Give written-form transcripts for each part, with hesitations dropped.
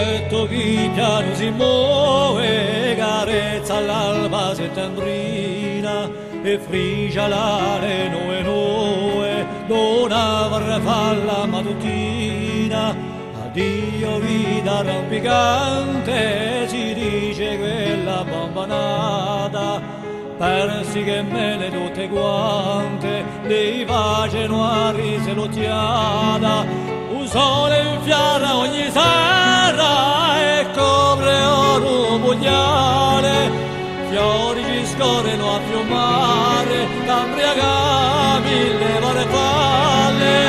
vento che piano si muove, carezza all'alba settembrini e frigia l'are noe, non avrà falla mattutina. Addio vita rampicante, si dice quella bambanata, persi che me le tutte quante, dei faceno a rise l'occhiata, un sole infiara ogni sera e copre oro pugnale, fiori ci scorrono a fiumare, cambriaga mille farfalle.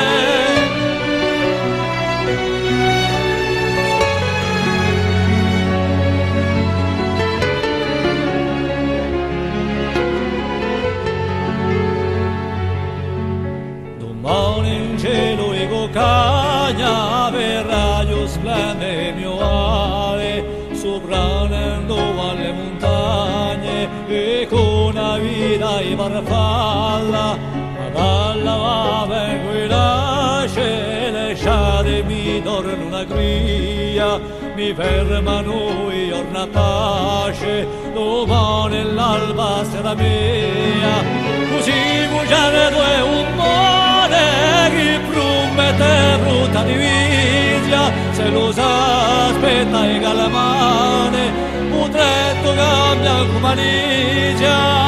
Domani in cielo e cagna per raggio splende mio ale, sopranendo alle montagne e con la vita e farfalla, ma dalla va vengo e nasce, lasciatemi dormire una gria, mi fermano e orna pace, domani l'alba sarà mia, così bugiare due un che promette brutta divisa, se lo sa aspetta e calamane, un tretto cambia come nigia.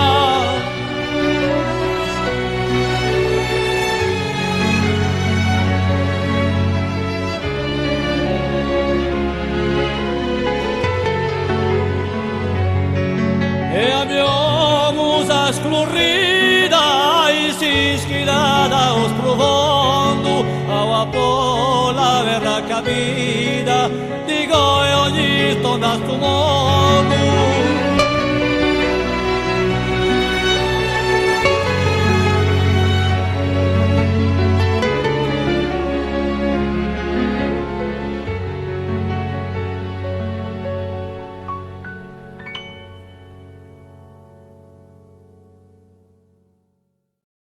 E a mia musa scolorita e si schilata os profondo, a pola verrà capita, dico e ogni tonda sto mondo.